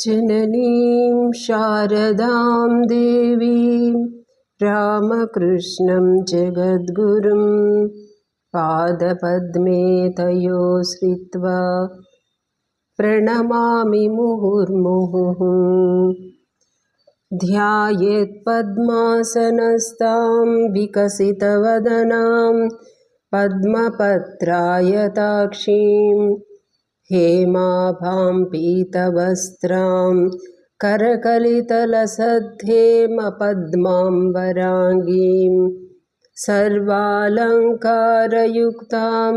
जननीं शारदां देवीं रामकृष्णं जगद्गुरुं पादपद्मे तयो श्रित्वा प्रणमामि मुहुर्मुहुः। ध्यायेत्पद्मासनस्तां विकसितवदनां पद्मपत्रायताक्षीं हेमाभां पीतवस्त्रां करकलितलसद्धेमपद्माम्बराङ्गीं सर्वालङ्कारयुक्तां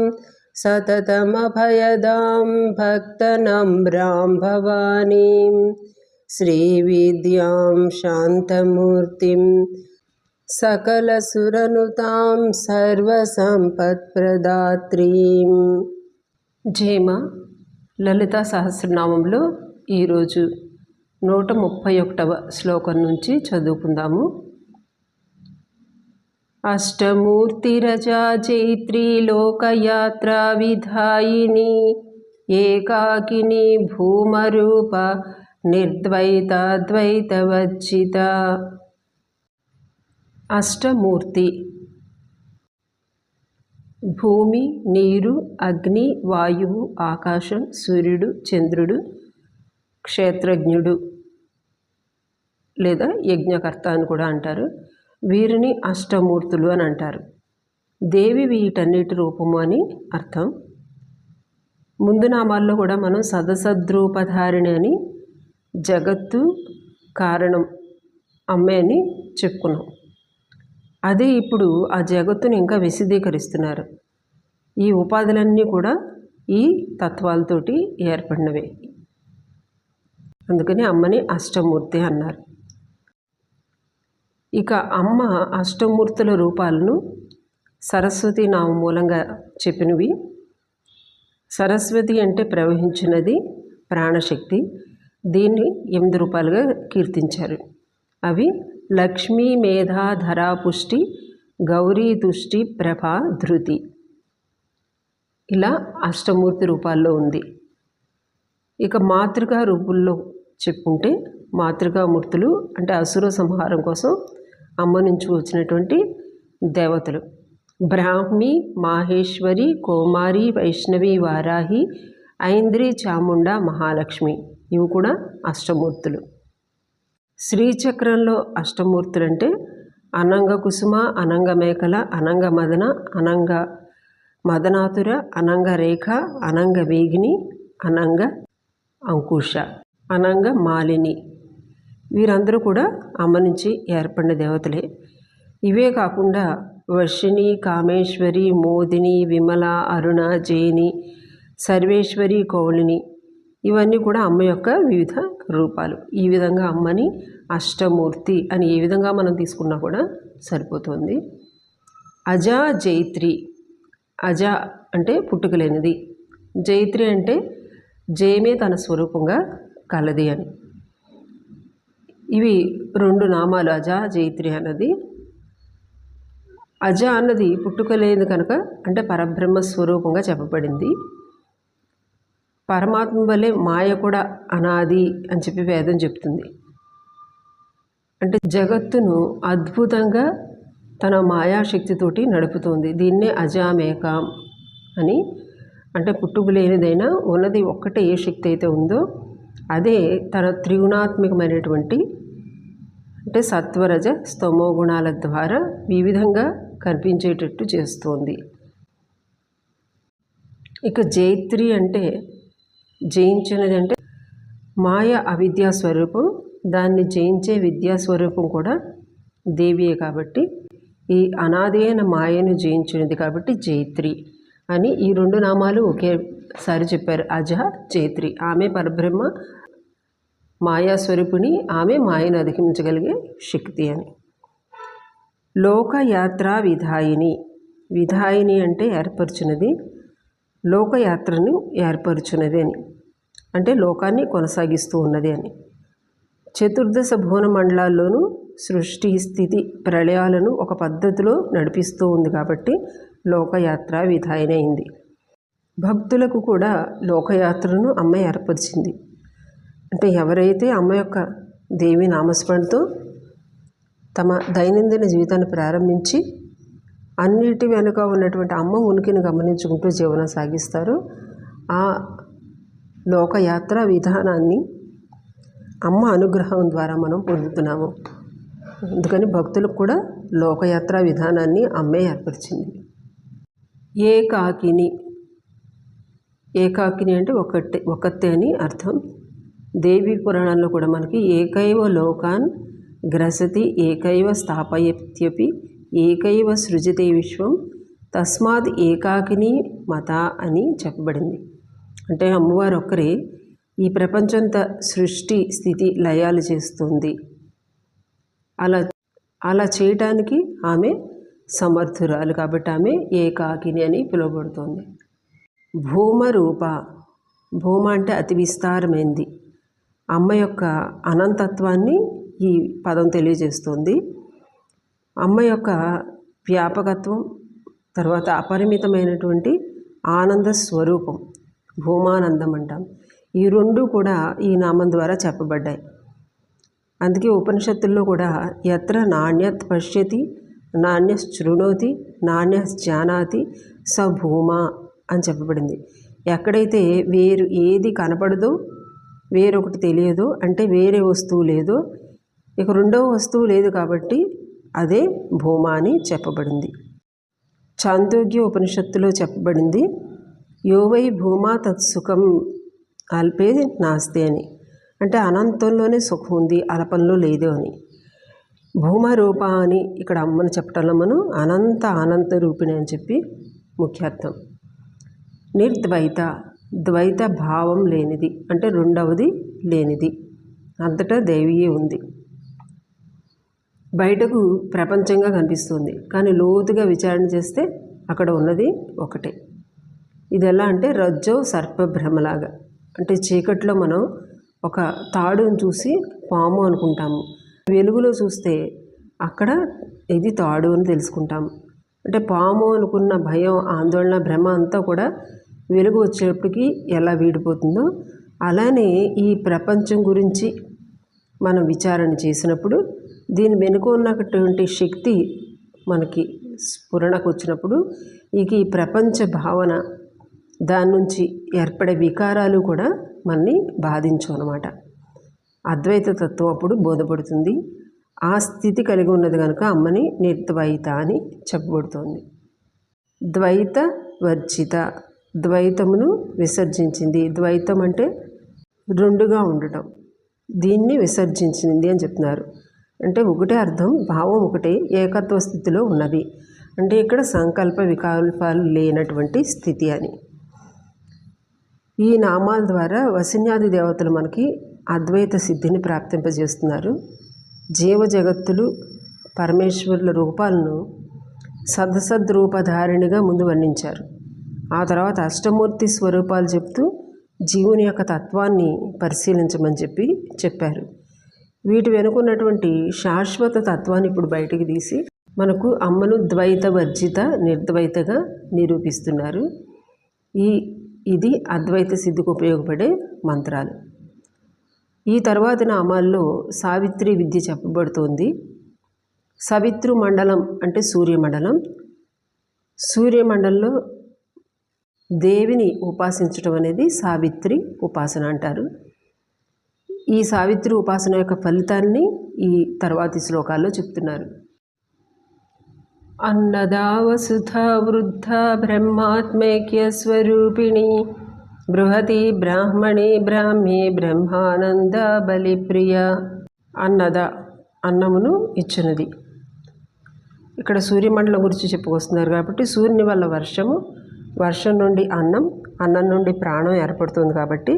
सततमभयदां भक्तनम्रां भवानीं श्रीविद्यां शान्तमूर्तिं सकलसुरनुतां सर्वसंपत्प्रदात्रीं। జేమ లలితా సహస్రనామంలో ఈరోజు 131వ శ్లోకం నుంచి చదువుకుందాము. అష్టమూర్తిరజా జైత్రీ లోకయాత్రా విధాయిని ఏకాకిని భూమరూప నిర్ద్వైతాద్వైతవచ్చిత. అష్టమూర్తి భూమి, నీరు, అగ్ని, వాయువు, ఆకాశం, సూర్యుడు, చంద్రుడు, క్షేత్రజ్ఞుడు లేదా యజ్ఞకర్త అని కూడా అంటారు. వీరిని అష్టమూర్తులు అని అంటారు. దేవి వీటన్నిటి రూపము అని అర్థం. ముందు నామాల్లో కూడా మనం సదసద్రూపధారిణి అని జగత్తు కారణం అమ్మే అని చెప్పుకున్నాం. అదే ఇప్పుడు ఆ జగత్తుని ఇంకా విశదీకరిస్తున్నారు. ఈ ఉపాధులన్నీ కూడా ఈ తత్వాలతోటి ఏర్పడినవే. అందుకని అమ్మని అష్టమూర్తి అన్నారు. ఇక అమ్మ అష్టమూర్తుల రూపాలను సరస్వతి నామం మూలంగా చెప్పినవి. సరస్వతి అంటే ప్రవహించినది, ప్రాణశక్తి. దీన్ని 8 రూపాలుగా కీర్తించారు. అవి లక్ష్మీ, మేధా, ధరాపుష్టి, గౌరీ, తుష్టి, ప్రభ, ధృతి. ఇలా అష్టమూర్తి రూపాల్లో ఉంది. ఇక మాతృకా రూపుల్లో చెప్పుకుంటే మాతృకామూర్తులు అంటే అసుర సంహారం కోసం అమ్మ నుంచి వచ్చినటువంటి దేవతలు. బ్రాహ్మి, మాహేశ్వరి, కోమారి, వైష్ణవి, వారాహి, ఐంద్రి, చాముండ, మహాలక్ష్మి ఇవి కూడా అష్టమూర్తులు. శ్రీచక్రంలో అష్టమూర్తులు అంటే అనంగ కుసుమ, అనంగ మేకల, అనంగ మదన, అనంగ మదనాతుర, అనంగ రేఖ, అనంగ వేగిని, అనంగ అంకుశ, అనంగ మాలిని. వీరందరూ కూడా అమ్మ నుంచి ఏర్పడిన దేవతలే. ఇవే కాకుండా వర్షిణి, కామేశ్వరి, మోదిని, విమల, అరుణ, జైని, సర్వేశ్వరి, కౌళిని ఇవన్నీ కూడా అమ్మ యొక్క వివిధ రూపాలు. ఈ విధంగా అమ్మని అష్టమూర్తి అని ఏ విధంగా మనం తీసుకున్నా కూడా సరిపోతుంది. అజా జైత్రి. అజ అంటే పుట్టుకలేనిది, జైత్రి అంటే జయమే తన స్వరూపంగా కలది అని. ఇవి 2 నామాలు, అజ, జైత్రి అన్నది. అజ అన్నది పుట్టుకలేనిది కనుక అంటే పరబ్రహ్మ స్వరూపంగా చెప్పబడింది. పరమాత్మ వల్లే మాయ కూడా అనాది అని చెప్పి వేదం చెప్తుంది. అంటే జగత్తును అద్భుతంగా తన మాయాశక్తితోటి నడుపుతుంది. దీన్నే అజామేకాం అని. అంటే పుట్టుకలేనిదైనా ఉన్నది ఒక్కటే ఏ శక్తి అయితే ఉందో అదే తన త్రిగుణాత్మకమైనటువంటి అంటే సత్వరజ స్తమో గుణాల ద్వారా వివిధంగా కనిపించేటట్టు చేస్తోంది. ఇక జైత్రి అంటే జయించినది అంటే మాయ అవిద్యా స్వరూపం, దాన్ని జయించే విద్యాస్వరూపం కూడా దేవియే. కాబట్టి ఈ అనాది అయిన మాయను జయించినది కాబట్టి జైత్రి అని ఈ 2 నామాలు ఒకేసారి చెప్పారు. అజ, జైత్రి. ఆమె పరబ్రహ్మ మాయాస్వరూపిణి, ఆమె మాయను అధిగమించగలిగే శక్తి అని. లోకయాత్రా విధాయిని. విధాయిని అంటే ఏర్పరచున్నది, లోకయాత్రను ఏర్పరచున్నది అని. అంటే లోకాన్ని కొనసాగిస్తూ ఉన్నది అని. చతుర్దశ భువన మండలాల్లోనూ సృష్టి, స్థితి, ప్రళయాలను ఒక పద్ధతిలో నడిపిస్తూ ఉంది కాబట్టి లోకయాత్ర విధాయిని అయింది. భక్తులకు కూడా లోకయాత్రను అమ్మ ఏర్పరిచింది. అంటే ఎవరైతే అమ్మ యొక్క దేవి నామస్మరణతో తమ దైనందిన జీవితాన్ని ప్రారంభించి అన్నిటి వెనుక ఉన్నటువంటి అమ్మ ఉనికిని గమనించుకుంటూ జీవనం సాగిస్తారో ఆ లోకయాత్ర విధానాన్ని అమ్మ అనుగ్రహం ద్వారా మనం పొందుతున్నాము. అందుకని భక్తులకు కూడా లోకయాత్ర విధానాన్ని అమ్మే ఏర్పరిచింది. ఏకాకిని, ఏకాకిని అంటే ఒకతే అని అర్థం. దేవి పురాణంలో కూడా మనకి ఏకైవ లోకాన్ గ్రసతి ఏకైవ స్థాపయత్యపి ఏకైవ సృజతే విశ్వం తస్మాత్ ఏకాకిని మత అని చెప్పబడింది. అంటే అమ్మవారు ఒక్కరే ఈ ప్రపంచంత సృష్టి స్థితి లయాలు చేస్తుంది. అలా చేయటానికి ఆమె సమర్థురాలు కాబట్టి ఆమె ఏకాకిని అని పిలువబడుతోంది. భూమరూప, భూమ అంటే అతి విస్తారమైంది. అమ్మ యొక్క అనంతత్వాన్ని ఈ పదం తెలియజేస్తుంది. అమ్మ యొక్క వ్యాపకత్వం, తర్వాత అపరిమితమైనటువంటి ఆనంద స్వరూపం భూమానందం అంటాం. ఈ రెండు కూడా ఈ నామం ద్వారా చెప్పబడ్డాయి. అందుకే ఉపనిషత్తుల్లో కూడా యత్ర నాణ్యత్ పశ్యతి నాణ్య శృణోతి నాణ్య జానాతి స భూమా అని చెప్పబడింది. ఎక్కడైతే వేరు ఏది కనపడదో, వేరొకటి తెలియదో, అంటే వేరే వస్తువు లేదో, ఇక రెండవ వస్తువు లేదు కాబట్టి అదే భూమా అని చెప్పబడింది. చాందోగ్య ఉపనిషత్తులో చెప్పబడింది యోవై భూమా తత్సుఖం అల్పే నాస్తి అని. అంటే అనంతంలోనే సుఖం ఉంది, అల్పంలో లేదు అని. భూమరూప అని ఇక్కడ అమ్మని చెప్పటంలో మనం అనంత రూపిణి అని చెప్పి ముఖ్యార్థం. నిర్ద్వైత, ద్వైత భావం లేనిది, అంటే రెండవది లేనిది, అంతటా దేవియే ఉంది. బయటకు ప్రపంచంగా కనిపిస్తుంది, కానీ లోతుగా విచారణ చేస్తే అక్కడ ఉన్నది ఒకటే. ఇది ఎలా అంటే రజ్జో సర్పభ్రమలాగా. అంటే చీకట్లో మనం ఒక తాడును చూసి పాము అనుకుంటాము, వెలుగులో చూస్తే అక్కడ ఇది తాడు అని తెలుసుకుంటాము. అంటే పాము అనుకున్న భయం, ఆందోళన, భ్రమ అంతా కూడా వెలుగు వచ్చేటప్పటికి ఎలా వీడిపోతుందో అలానే ఈ ప్రపంచం గురించి మనం విచారణ చేసినప్పుడు దీని వెనుక ఉన్నటువంటి శక్తి మనకి స్ఫురణకు వచ్చినప్పుడు ఇక ఈ ప్రపంచ భావన, దాని నుంచి ఏర్పడే వికారాలు కూడా మనని బాధించవు అన్నమాట. అద్వైత తత్వం అప్పుడు బోధపడుతుంది. ఆ స్థితి కలిగి ఉన్నది కనుక అమ్మని నిర్ద్వైత అని చెప్పబడుతోంది. ద్వైత వర్జిత, ద్వైతమును విసర్జించింది. ద్వైతం అంటే రెండుగా ఉండటం, దీన్ని విసర్జించింది అని చెప్తున్నారు. అంటే ఒకటే అర్థం, భావం ఒకటే, ఏకత్వ స్థితిలో ఉన్నది. అంటే ఇక్కడ సంకల్ప వికల్పాలు లేనటువంటి స్థితి అని. ఈ నామాల ద్వారా వసిన్యాది దేవతలు మనకి అద్వైత సిద్ధిని ప్రాప్తింపజేస్తున్నారు. జీవ జగత్తులు పరమేశ్వరుల రూపాలను సద్రూపధారిణిగా ముందు వర్ణించారు. ఆ తర్వాత అష్టమూర్తి స్వరూపాలు చెప్తూ జీవుని యొక్క తత్వాన్ని పరిశీలించమని చెప్పారు. వీటి వెనుకున్నటువంటి శాశ్వత తత్వాన్ని ఇప్పుడు బయటికి తీసి మనకు అమ్మను ద్వైత వర్జిత, నిర్ద్వైతగా నిరూపిస్తున్నారు. ఇది అద్వైత సిద్ధికి ఉపయోగపడే మంత్రాలు. ఈ తర్వాతి నామాల్లో సావిత్రి విద్య చెప్పబడుతోంది. సవితృ మండలం అంటే సూర్యమండలం. సూర్యమండలంలో దేవిని ఉపాసించడం అనేది సావిత్రి ఉపాసన అంటారు. ఈ సావిత్రి ఉపాసన యొక్క ఫలితాన్ని ఈ తర్వాతి శ్లోకాల్లో చెప్తున్నారు. అన్నదా వసుధా వృద్ధ బ్రహ్మాత్మైక్య స్వరూపిణి బృహతి బ్రాహ్మణి బ్రాహ్మి బ్రహ్మానంద బలిప్రియ. అన్నద, అన్నమును ఇచ్చినది. ఇక్కడ సూర్యమండలం గురించి చెప్పుకొస్తున్నారు కాబట్టి సూర్యుని వల్ల వర్షము, వర్షం నుండి అన్నం, అన్నం నుండి ప్రాణం ఏర్పడుతుంది కాబట్టి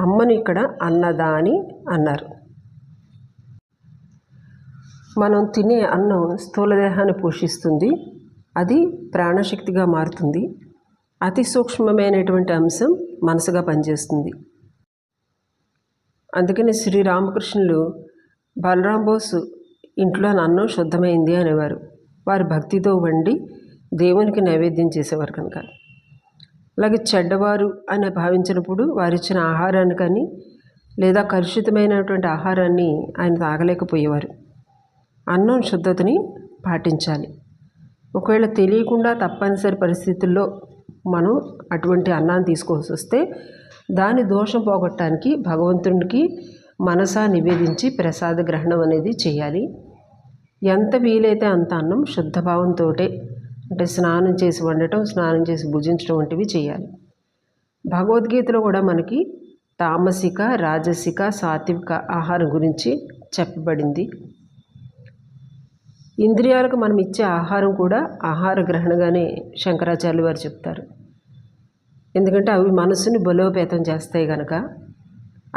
అమ్మను ఇక్కడ అన్నదా అని అన్నారు. మనం తినే అన్నం స్థూలదేహాన్ని పోషిస్తుంది, అది ప్రాణశక్తిగా మారుతుంది. అతి సూక్ష్మమైనటువంటి అంశం మనసుగా పనిచేస్తుంది. అందుకని శ్రీరామకృష్ణులు బలరాం బోసు ఇంట్లో అన్నం శుద్ధమైంది అనేవారు. వారు భక్తితో వండి దేవునికి నైవేద్యం చేసేవారు కనుక. అలాగే చెడ్డవారు అని భావించినప్పుడు వారిచ్చిన ఆహారాన్ని కానీ లేదా కలుషితమైనటువంటి ఆహారాన్ని ఆయన తాగలేకపోయేవారు. అన్నం శుద్ధతని పాటించాలి. ఒకవేళ తెలియకుండా తప్పనిసరి పరిస్థితుల్లో మనం అటువంటి అన్నాన్ని తీసుకోవాల్సి వస్తే దాని దోషం పోగొట్టడానికి భగవంతునికి మనసా నివేదించి ప్రసాద గ్రహణం అనేది చేయాలి. ఎంత వీలైతే అంత అన్నం శుద్ధభావంతో, అంటే స్నానం చేసి వండటం, స్నానం చేసి భుజించడం వంటివి చేయాలి. భగవద్గీతలో కూడా మనకి తామసిక, రాజసిక, సాత్విక ఆహారం గురించి చెప్పబడింది. ఇంద్రియాలకు మనం ఇచ్చే ఆహారం కూడా ఆహార గ్రహణగానే శంకరాచార్యులు వారు చెప్తారు. ఎందుకంటే అవి మనసుని బలోపేతం చేస్తాయి కనుక.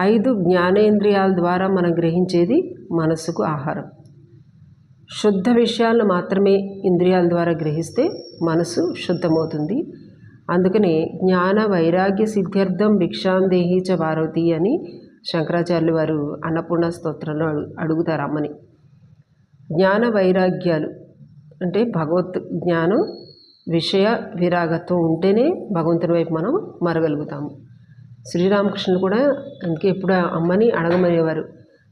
5 జ్ఞానేంద్రియాల ద్వారా మనం గ్రహించేది మనసుకు ఆహారం. శుద్ధ విషయాలను మాత్రమే ఇంద్రియాల ద్వారా గ్రహిస్తే మనసు శుద్ధమవుతుంది. అందుకనే జ్ఞాన వైరాగ్య సిద్ధ్యర్థం భిక్షాందేహి చ పార్వతి అని శంకరాచార్యులు వారు అన్నపూర్ణ స్తోత్రంలో అడుగుతారు అమ్మని. జ్ఞాన వైరాగ్యాలు అంటే భగవత్ జ్ఞానం, విషయ విరాగత్వం ఉంటేనే భగవంతుని వైపు మనం మరగలుగుతాము. శ్రీరామకృష్ణులు కూడా అందుకే ఎప్పుడు అమ్మని అడగమనేవారు,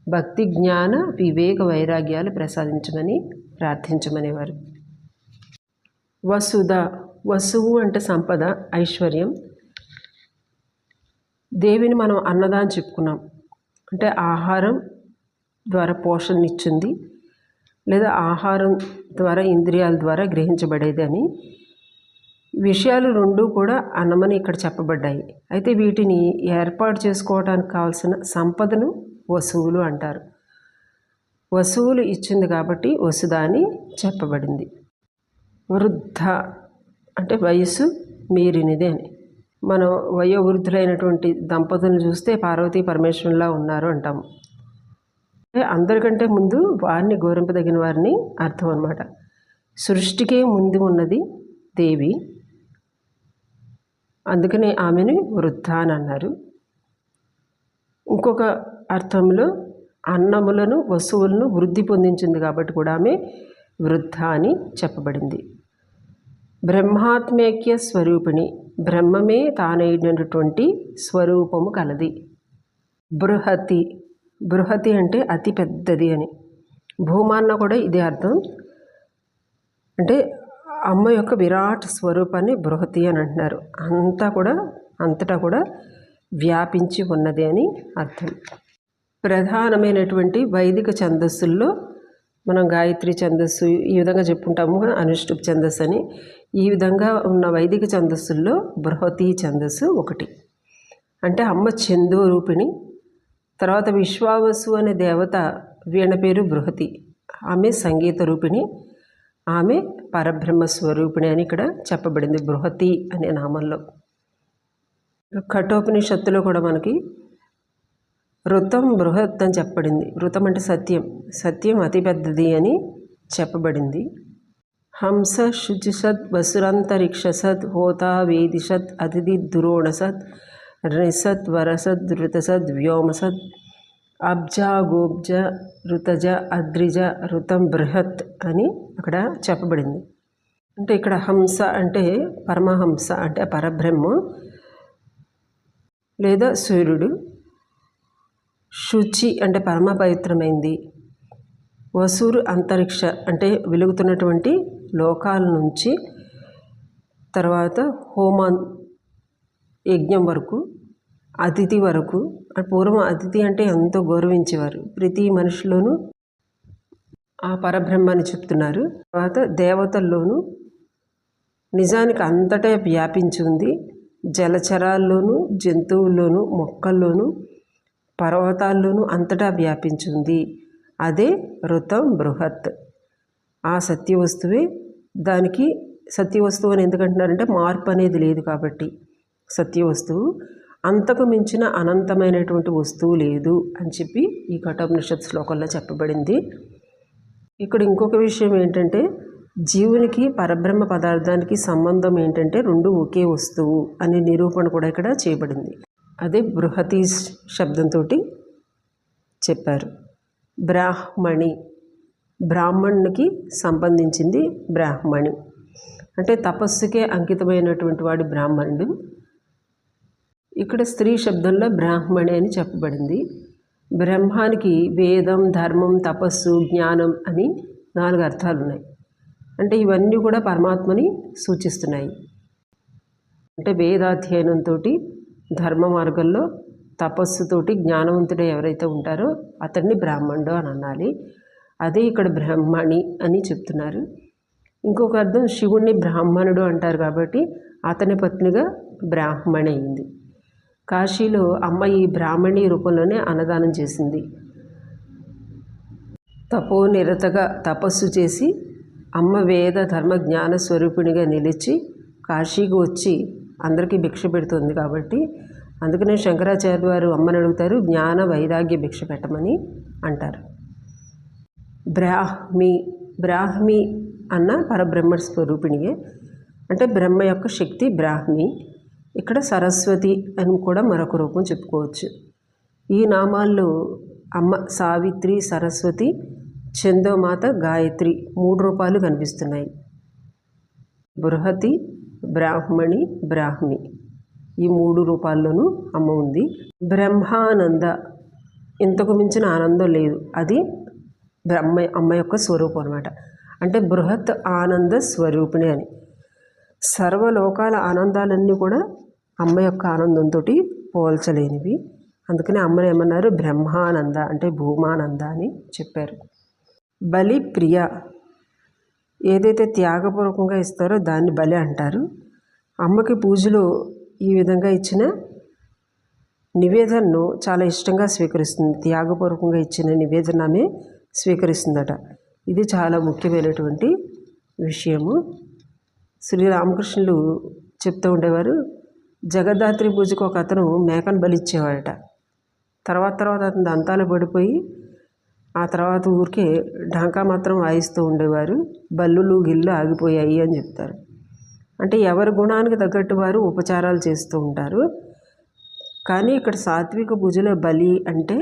భక్తి జ్ఞాన వివేక వైరాగ్యాలు ప్రసాదించమని ప్రార్థించమనేవారు. వసుధ, వసువు అంటే సంపద, ఐశ్వర్యం. దేవిని మనం అన్నదా అని చెప్పుకున్నాం. అంటే ఆహారం ద్వారా పోషణనిచ్చింది, లేదా ఆహారం ద్వారా ఇంద్రియాల ద్వారా గ్రహించబడేది అని. విషయాలు 2 కూడా అన్నమని ఇక్కడ చెప్పబడ్డాయి. అయితే వీటిని ఏర్పాటు చేసుకోవడానికి కావాల్సిన సంపదను వసువులు అంటారు. వసువులు ఇచ్చింది కాబట్టి వసుధ అని చెప్పబడింది. వృద్ధ అంటే వయసు మీరినది అని. మనం వయోవృద్ధులైనటువంటి దంపతులను చూస్తే పార్వతీ పరమేశ్వరులా ఉన్నారు అంటాము. అంటే అందరికంటే ముందు వారిని గౌరవింపదగిన వారిని అర్థం అన్నమాట. సృష్టికే ముందు ఉన్నది దేవి, అందుకనే ఆమెను వృద్ధ అని అన్నారు. ఇంకొక అర్థంలో అన్నములను, వస్తువులను వృద్ధి పొందించింది కాబట్టి కూడా ఆమె వృద్ధ అని చెప్పబడింది. బ్రహ్మాత్మేక్య స్వరూపిణి, బ్రహ్మమే తానైనటువంటి స్వరూపము కలది. బృహతి, బృహతి అంటే అతి పెద్దది అని. భూమాన్న కూడా ఇదే అర్థం. అంటే అమ్మ యొక్క విరాట్ స్వరూపాన్ని బృహతి అని అంటున్నారు. అంతటా కూడా వ్యాపించి ఉన్నది అని అర్థం. ప్రధానమైనటువంటి వైదిక ఛందస్సుల్లో మనం గాయత్రి ఛందస్సు ఈ విధంగా చెప్పుకుంటాము, అనుష్టుప్ ఛందస్సు అని. ఈ విధంగా ఉన్న వైదిక ఛందస్సుల్లో బృహతి ఛందస్సు ఒకటి. అంటే అమ్మ ఛందో రూపిణి. తర్వాత విశ్వావసు అనే దేవత, వీణ పేరు బృహతి, ఆమె సంగీత రూపిణి, ఆమె పరబ్రహ్మ స్వరూపిణి అని ఇక్కడ చెప్పబడింది బృహతి అనే నామంలో. కఠోపనిషత్తులో కూడా మనకి ఋతం బృహత్ అని చెప్పబడింది. ఋతం అంటే సత్యం, సత్యం అతిపెద్దది అని చెప్పబడింది. హంస శుచిసత్ వసురంతరిక్షసత్ హోతా వేదిషత్ అతిథి దురోణసత్ రిసత్ వరసత్ ఋతసద్ వ్యోమసత్ అబ్జ గోబ్జ ఋతజ అద్రిజ ఋతం బృహత్ అని అక్కడ చెప్పబడింది. అంటే ఇక్కడ హంస అంటే పరమహంస అంటే పరబ్రహ్మ లేదా సూర్యుడు. శుచి అంటే పరమ పవిత్రమైంది. వసూరు అంతరిక్ష అంటే వెలుగుతున్నటువంటి లోకాల నుంచి, తర్వాత హోమం యజ్ఞం వరకు, అతిథి వరకు. పూర్వం అతిథి అంటే ఎంతో గౌరవించేవారు. ప్రతి మనిషిలోనూ ఆ పరబ్రహ్మాన్ని చెప్తున్నారు. తర్వాత దేవతల్లోనూ నిజానికి అంతటా వ్యాపించి ఉంది. జలచరాల్లోనూ, జంతువుల్లోనూ, మొక్కల్లోనూ, పర్వతాల్లోనూ అంతటా వ్యాపించి ఉంది. అదే ఋతం బృహత్. ఆ సత్యవస్తువే. దానికి సత్యవస్తువు అని ఎందుకంటున్నారంటే మార్పు అనేది లేదు కాబట్టి సత్యవస్తువు. అంతకు మించిన అనంతమైనటువంటి వస్తువు లేదు అని చెప్పి ఈ కఠోపనిషత్ శ్లోకంలో చెప్పబడింది. ఇక్కడ ఇంకొక విషయం ఏంటంటే, జీవునికి పరబ్రహ్మ పదార్థానికి సంబంధం ఏంటంటే 2 ఒకే వస్తువు అనే నిరూపణ కూడా ఇక్కడ చేయబడింది. అదే బృహతి శబ్దంతో చెప్పారు. బ్రాహ్మణి, బ్రాహ్మణునికి సంబంధించింది బ్రాహ్మణి. అంటే తపస్సుకే అంకితమైనటువంటి వాడు బ్రాహ్మణుడు. ఇక్కడ స్త్రీ శబ్దంలో బ్రాహ్మణి అని చెప్పబడింది. బ్రహ్మానికి వేదం, ధర్మం, తపస్సు, జ్ఞానం అని 4 అర్థాలు ఉన్నాయి. అంటే ఇవన్నీ కూడా పరమాత్మని సూచిస్తున్నాయి. అంటే వేదాధ్యయనంతో, ధర్మ మార్గంలో తపస్సుతోటి జ్ఞానవంతుడు ఎవరైతే ఉంటారో అతన్ని బ్రాహ్మణుడు అని అనాలి. అదే ఇక్కడ బ్రహ్మణి అని చెప్తున్నారు. ఇంకొక అర్థం శివుణ్ణి బ్రాహ్మణుడు అంటారు కాబట్టి అతని పత్నిగా బ్రాహ్మణి అయింది. కాశీలో అమ్మ ఈ బ్రాహ్మణి రూపంలోనే అన్నదానం చేసింది. తపోనిరతగా తపస్సు చేసి అమ్మ వేద ధర్మ జ్ఞాన స్వరూపిణిగా నిలిచి కాశీకి వచ్చి అందరికీ భిక్ష పెడుతుంది కాబట్టి అందుకనే శంకరాచార్య వారు అమ్మని అడుగుతారు, జ్ఞాన వైరాగ్య భిక్ష పెట్టమని అంటారు. బ్రాహ్మి అన్న పరబ్రహ్మ స్వరూపిణియే. అంటే బ్రహ్మ యొక్క శక్తి బ్రాహ్మి. ఇక్కడ సరస్వతి అని కూడా మరొక రూపం చెప్పుకోవచ్చు. ఈ నామాల్లో అమ్మ సావిత్రి, సరస్వతి, చందోమాత, గాయత్రి 3 రూపాలు కనిపిస్తున్నాయి. బృహతి, బ్రాహ్మణి, బ్రాహ్మి ఈ 3 రూపాల్లోనూ అమ్మ ఉంది. బ్రహ్మానంద, ఇంతకు మించిన ఆనందం లేదు, అది అమ్మ యొక్క స్వరూపం అనమాట. అంటే బృహత్ ఆనంద స్వరూపిణి అని. సర్వలోకాల ఆనందాలన్నీ కూడా అమ్మ యొక్క ఆనందంతో పోల్చలేనివి. అందుకని అమ్మని ఏమన్నారు, బ్రహ్మానంద అంటే భూమానంద అని చెప్పారు. బలి ప్రియ, ఏదైతే త్యాగపూర్వకంగా ఇస్తారో దాన్ని బలి అంటారు. అమ్మకి పూజలో ఈ విధంగా ఇచ్చిన నివేదనను చాలా ఇష్టంగా స్వీకరిస్తుంది. త్యాగపూర్వకంగా ఇచ్చిన నివేదన ఆమె స్వీకరిస్తుందట. ఇది చాలా ముఖ్యమైనటువంటి విషయము. శ్రీరామకృష్ణులు చెప్తూ ఉండేవారు, జగద్ధాత్రి పూజకు ఒక అతను మేకను బలిచ్చేవాడట. తర్వాత అతను దంతాలు పడిపోయి ఆ తర్వాత ఊరికే ఢంకా మాత్రం వాయిస్తూ ఉండేవారు. బల్లులు గిల్లు ఆగిపోయాయి అని చెప్తారు. అంటే ఎవరి గుణానికి తగ్గట్టు వారు ఉపచారాలు చేస్తూ ఉంటారు. కానీ ఇక్కడ సాత్విక పూజలో బలి అంటే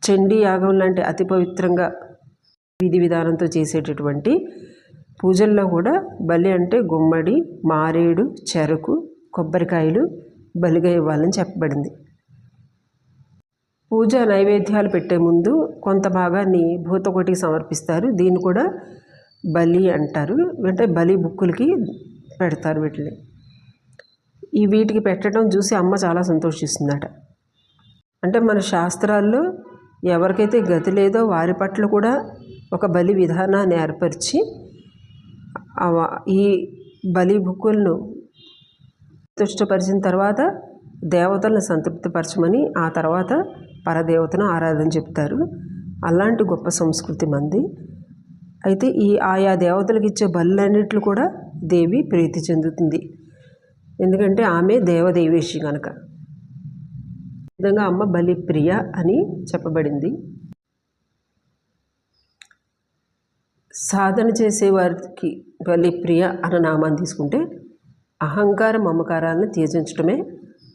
చండీ యాగం లాంటి అతి పవిత్రంగా విధి విధానంతో చేసేటటువంటి పూజల్లో కూడా బలి అంటే గుమ్మడి, మారేడు, చెరకు, కొబ్బరికాయలు బలిగా ఇవ్వాలని చెప్పబడింది. పూజ నైవేద్యాలు పెట్టే ముందు కొంత భాగాన్ని భూతకోటికి సమర్పిస్తారు. దీన్ని కూడా బలి అంటారు. అంటే బలి బుక్కులకి పెడతారు వీటిని. వీటికి పెట్టడం చూసి అమ్మ చాలా సంతోషిస్తుందట. అంటే మన శాస్త్రాల్లో ఎవరికైతే గతి లేదో వారి పట్ల కూడా ఒక బలి విధానాన్ని ఏర్పరిచి ఈ బలి బుక్కులను సంతుష్టపరిచిన తర్వాత దేవతలను సంతృప్తిపరచమని ఆ తర్వాత పరదేవతను ఆరాధన చెప్తారు. అలాంటి గొప్ప సంస్కృతి మంది. అయితే ఆయా దేవతలకు ఇచ్చే బలులన్నిట్లు కూడా దేవి ప్రీతి చెందుతుంది. ఎందుకంటే ఆమె దేవదేవేశి కనుక. ఈ విధంగా అమ్మ బలి ప్రియ అని చెప్పబడింది. సాధన చేసేవారికి బలి ప్రియ అన్న నామాన్ని తీసుకుంటే అహంకార మమకారాలను త్యజించడమే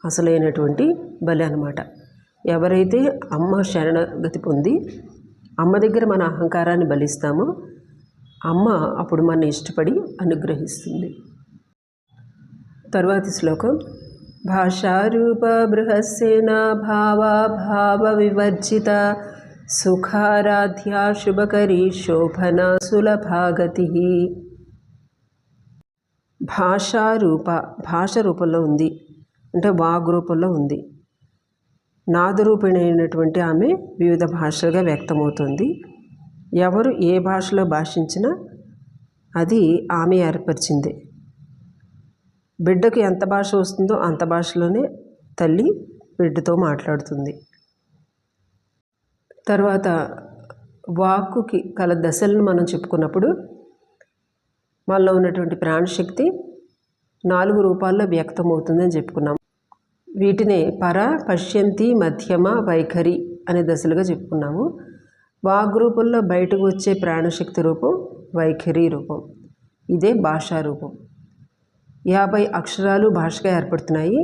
అసలైనటువంటి బలి అన్నమాట. ఎవరైతే అమ్మ శరణగతి పొంది అమ్మ దగ్గర మన అహంకారాన్ని బలిస్తామో అమ్మ అప్పుడు మన ఇష్టపడి అనుగ్రహిస్తుంది. తరువాతి శ్లోకం, భాషారూప బృహస్సేన భావ వివర్జిత సుఖారాధ్య శుభకరీ శోభన సులభాగతి. భాష రూపంలో ఉంది, అంటే వాగ్ రూపంలో ఉంది. నాదరూపిణి అయినటువంటి ఆమె వివిధ భాషలుగా వ్యక్తమవుతుంది. ఎవరు ఏ భాషలో భాషించినా అది ఆమె ఏర్పరిచిందే. బిడ్డకు ఎంత భాష వస్తుందో అంత భాషలోనే తల్లి బిడ్డతో మాట్లాడుతుంది. తర్వాత వాక్కుకి కల దశలను మనం చెప్పుకున్నప్పుడు మనలో ఉన్నటువంటి ప్రాణశక్తి 4 రూపాల్లో వ్యక్తమవుతుందని చెప్పుకున్నాం. వీటినే పర, పశ్యంతి, మధ్యమ, వైఖరి అనే దశలుగా చెప్పుకున్నాము. వాగ్ రూపంలో బయటకు వచ్చే ప్రాణశక్తి రూపం వైఖరి రూపం. ఇదే భాషా రూపం. 50 అక్షరాలు భాషగా ఏర్పడుతున్నాయి.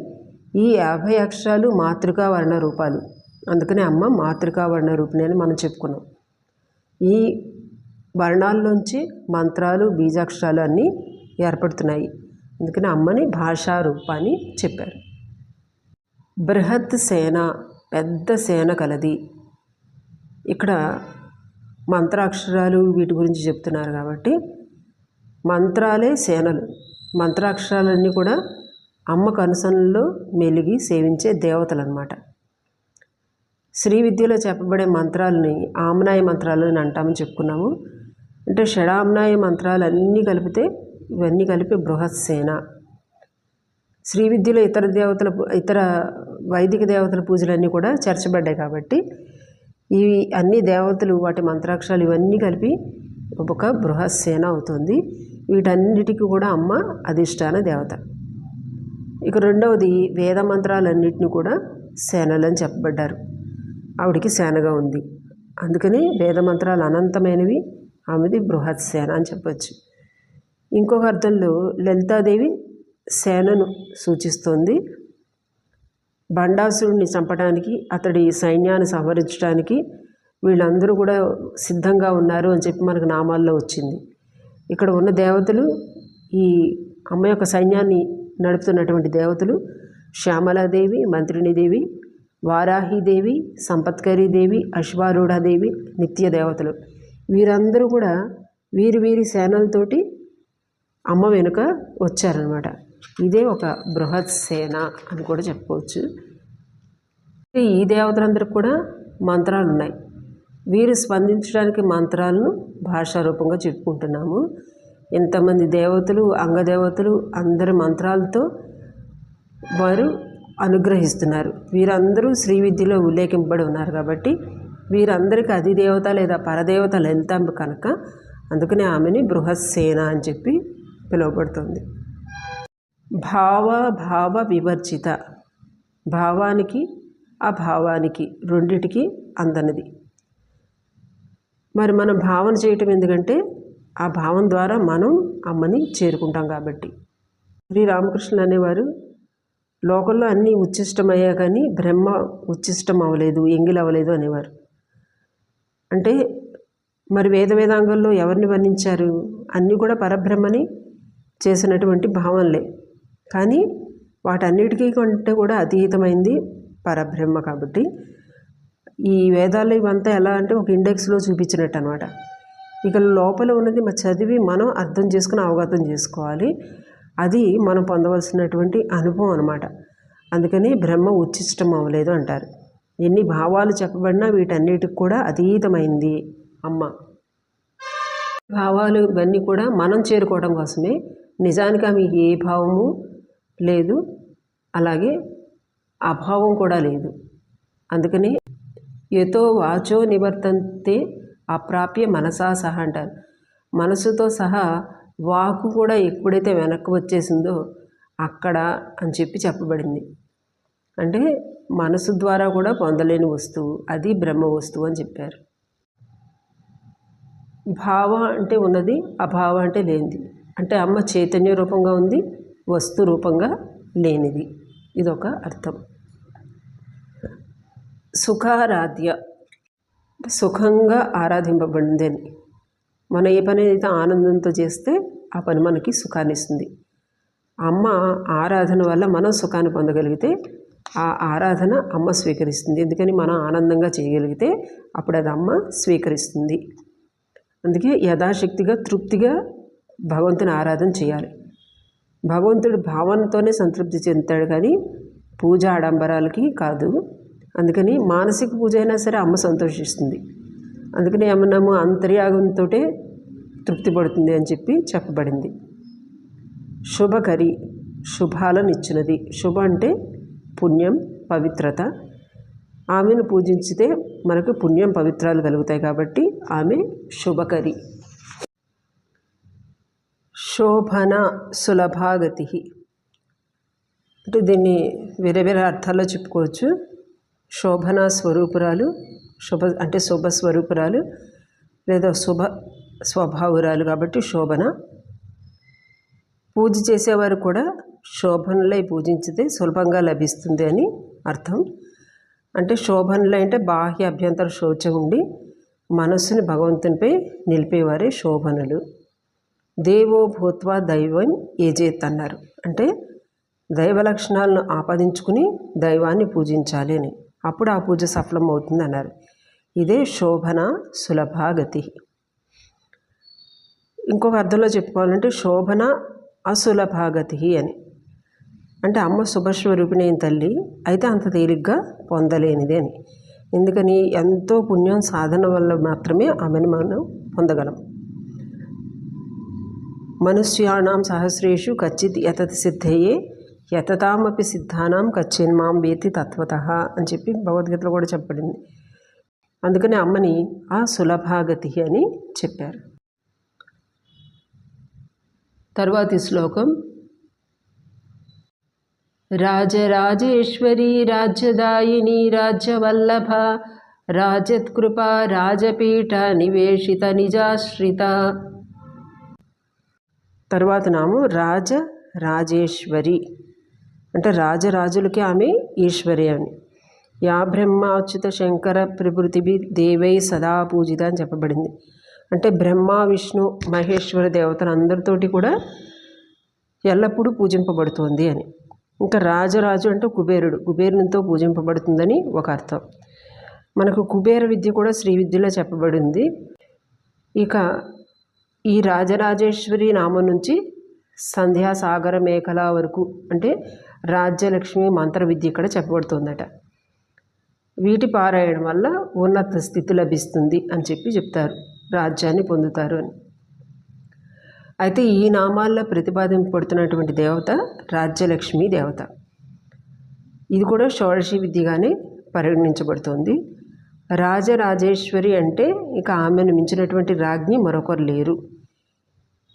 ఈ 50 అక్షరాలు మాతృకా వర్ణ రూపాలు. అందుకనే అమ్మ మాతృకా వర్ణ రూపిణి అని మనం చెప్పుకున్నాం. ఈ వర్ణాల్లోంచి మంత్రాలు, బీజాక్షరాలు అన్నీ ఏర్పడుతున్నాయి. అందుకని అమ్మని భాషా రూపాన్ని చెప్పారు. బృహత్ సేన, పెద్ద సేన కలది. ఇక్కడ మంత్రాక్షరాలు వీటి గురించి చెప్తున్నారు కాబట్టి మంత్రాలే సేనలు. మంత్రాక్షరాలన్నీ కూడా అమ్మ కనుసనల్లో మెలిగి సేవించే దేవతలు అన్నమాట. శ్రీ విద్యలో చెప్పబడే మంత్రాలని ఆమ్నాయ మంత్రాలని అంటామని చెప్పుకున్నాము. అంటే షడామ్నాయ మంత్రాలు అన్నీ కలిపితే ఇవన్నీ కలిపి బృహత్ సేన. శ్రీ విద్యలో ఇతర వైదిక దేవతల పూజలన్నీ కూడా చేర్చబడ్డాయి కాబట్టి ఈ అన్ని దేవతలు వాటి మంత్రాక్షరాలు ఇవన్నీ కలిపి ఒక బృహత్ సేన అవుతుంది. వీటన్నిటికీ కూడా అమ్మ అధిష్టాన దేవత. ఇక రెండవది, వేద మంత్రాలన్నింటినీ కూడా సేనలని చెప్పబడ్డారు. ఆవిడికి సేనగా ఉంది. అందుకని వేద మంత్రాలు అనంతమైనవి, ఆమెది బృహత్ సేన అని చెప్పచ్చు. ఇంకొక అర్థంలో లలితాదేవి సేనను సూచిస్తుంది. బండాసురుడిని చంపడానికి, అతడి సైన్యాన్ని సంహరించడానికి వీళ్ళందరూ కూడా సిద్ధంగా ఉన్నారు అని చెప్పి మనకు నామాల్లో వచ్చింది. ఇక్కడ ఉన్న దేవతలు, ఈ అమ్మ యొక్క సైన్యాన్ని నడుపుతున్నటువంటి దేవతలు శ్యామలాదేవి, మంత్రిణీదేవి, వారాహీదేవి, సంపత్కరీదేవి, అశ్వారూఢాదేవి, నిత్య దేవతలు. వీరందరూ కూడా వీరి సేనలతోటి అమ్మ వెనుక వచ్చారనమాట. ఇదే ఒక బృహత్ సేన అని కూడా చెప్పుకోవచ్చు. ఈ దేవతలందరికీ కూడా మంత్రాలు ఉన్నాయి. వీరు స్పందించడానికి మంత్రాలను భాషా రూపంగా చెప్పుకుంటున్నాము. ఎంతమంది దేవతలు, అంగదేవతలు అందరి మంత్రాలతో వారు అనుగ్రహిస్తున్నారు. వీరందరూ శ్రీ విద్యలో ఉల్లేఖింపబడి ఉన్నారు కాబట్టి వీరందరికీ అధిదేవత లేదా పరదేవత లలితాంబ కనుక అందుకనే ఆమెని బృహత్ సేన అని చెప్పి పిలువబడుతుంది. భావ వివర్జిత, భావానికి అభావానికి రెండిటికి అందనిది. మరి మనం భావన చేయటం ఎందుకంటే ఆ భావం ద్వారా మనం అమ్మని చేరుకుంటాం కాబట్టి. శ్రీరామకృష్ణులు అనేవారు, లోకంలో అన్నీ ఉచ్చిష్టమయ్యా కానీ బ్రహ్మ ఉచ్చిష్టం అవ్వలేదు, ఎంగిలవ్వలేదు అనేవారు. అంటే మరి వేదాంగంలో ఎవరిని వర్ణించారు? అన్నీ కూడా పరబ్రహ్మని చేసినటువంటి భావనలే. కానీ వాటన్నిటికీ కంటే కూడా అతీతమైంది పరబ్రహ్మ. కాబట్టి ఈ వేదాలు ఇవంతా ఎలా అంటే ఒక ఇండెక్స్లో చూపించినట్టు అనమాట. ఇక లోపల ఉన్నది చదివి మనం అర్థం చేసుకుని అవగతం చేసుకోవాలి. అది మనం పొందవలసినటువంటి అనుభవం అనమాట. అందుకని బ్రహ్మ ఉచ్చిష్టం అవ్వలేదు అంటారు. ఎన్ని భావాలు చెప్పబడినా వీటన్నిటికి కూడా అతీతమైంది అమ్మ. భావాలు ఇవన్నీ కూడా మనం చేరుకోవడం కోసమే. నిజానికి ఆమె ఏ భావము లేదు, అలాగే అభావం కూడా లేదు. అందుకని యతో వాచో నివర్తంతే అప్రాప్య మనసా సహా అంటారు. మనసుతో సహా వాకు కూడా ఎప్పుడైతే వెనక్కి వచ్చేసిందో అక్కడ అని చెప్పబడింది. అంటే మనసు ద్వారా కూడా పొందలేని వస్తువు అది బ్రహ్మ వస్తువు అని చెప్పారు. భావ అంటే ఉన్నది, అభావ అంటే లేనిది. అంటే అమ్మ చైతన్య రూపంగా ఉంది, వస్తు రూపంగా లేనిది. ఇదొక అర్థం. సుఖారాధ్య, సుఖంగా ఆరాధింపబడింది అని. మనం ఏ పని అయితే ఆనందంతో చేస్తే ఆ పని మనకి సుఖాన్ని ఇస్తుంది. అమ్మ ఆరాధన వల్ల మనం సుఖాన్ని పొందగలిగితే ఆ ఆరాధన అమ్మ స్వీకరిస్తుంది. ఎందుకని మనం ఆనందంగా చేయగలిగితే అప్పుడు అది అమ్మ స్వీకరిస్తుంది. అందుకే యథాశక్తిగా తృప్తిగా భగవంతుని ఆరాధన చేయాలి. భగవంతుడి భావనతోనే సంతృప్తి చెందుతాడు కానీ పూజ ఆడంబరాలకి కాదు. అందుకని మానసిక పూజ అయినా సరే అమ్మ సంతోషిస్తుంది. అందుకని అమ్మనమ్మ అంతర్యాగంతో తృప్తి పడుతుంది అని చెప్పబడింది. శుభకరి, శుభాలను ఇచ్చినది. శుభ అంటే పుణ్యం, పవిత్రత. ఆమెను పూజించితే మనకు పుణ్యం, పవిత్రాలు కలుగుతాయి కాబట్టి ఆమె శుభకరి. శోభన, సులభాగతి. అంటే దీన్ని వేరే వేరే అర్థాల్లో చెప్పుకోవచ్చు. శోభన స్వరూపురాలు, అంటే శుభ స్వరూపురాలు లేదా శుభ స్వభావురాలు కాబట్టి శోభన. పూజ చేసేవారు కూడా శోభనలై పూజించితే సులభంగా లభిస్తుంది అని అర్థం. అంటే శోభనలై అంటే బాహ్య అభ్యంతర శోచం ఉండి మనస్సుని భగవంతునిపై నిలిపేవారే శోభనులు. దేవో భూత్వా దైవం ఏజేత్ అన్నారు. అంటే దైవ లక్షణాలను ఆపాదించుకుని దైవాన్ని పూజించాలి అని, అప్పుడు ఆ పూజ సఫలం అవుతుంది అన్నారు. ఇదే శోభన సులభాగతి. ఇంకొక అర్థంలో చెప్పుకోవాలంటే శోభన అసులభాగతి అని. అంటే అమ్మ శుభస్వరూపిణి అయిన తల్లి, అయితే అంత తేలిగ్గా పొందలేనిది అని. ఎందుకని? ఎంతో పుణ్యం సాధన వల్ల మాత్రమే ఆమెను మనం పొందగలం. మనుష్యాణం సహస్రేషు కచ్చిత్ యతత్ సిద్ధయే యతతామపి సిద్ధానాం కచ్చిన్మాం వేతి తత్వతః అని చెప్పి భగవద్గీతలో కూడా చెప్పబడింది. అందుకని అమ్మని ఆ సులభాగతి అని చెప్పారు. తర్వాతి శ్లోకం. రాజరాజేశ్వరీ రాజ్యదాయిని రాజ్యవల్లభ రాజత్కృపా రాజపీఠ నివేశిత నిజాశ్రిత. తర్వాత నామం రాజరాజేశ్వరి, అంటే రాజరాజులకి ఆమె ఈశ్వరి అని. యా బ్రహ్మాచ్యుత శంకర ప్రభృతిభి దేవై సదా పూజిత అని చెప్పబడింది. అంటే బ్రహ్మ విష్ణు మహేశ్వర దేవతలందరితోటి కూడా ఎల్లప్పుడూ పూజింపబడుతోంది అని. ఇంకా రాజరాజు అంటే కుబేరుడు, కుబేరునితో పూజింపబడుతుందని ఒక అర్థం. మనకు కుబేర విద్య కూడా శ్రీ విద్యలో చెప్పబడింది. ఇక ఈ రాజరాజేశ్వరి నామం నుంచి సంధ్యాసాగర మేఖల వరకు అంటే రాజ్యలక్ష్మి మంత్ర విద్య ఇక్కడ చెప్పబడుతుందట. వీటి పారాయణం వల్ల ఉన్నత స్థితి లభిస్తుంది అని చెప్పి చెప్తారు, రాజ్యాన్ని పొందుతారు అని. అయితే ఈ నామాల్లో ప్రతిపాదింపబడుతున్నటువంటి దేవత రాజ్యలక్ష్మి దేవత. ఇది కూడా షోడశి విద్యగానే పరిగణించబడుతుంది. రాజరాజేశ్వరి అంటే ఇక ఆమెను మించినటువంటి రాజ్ఞి మరొకరు లేరు.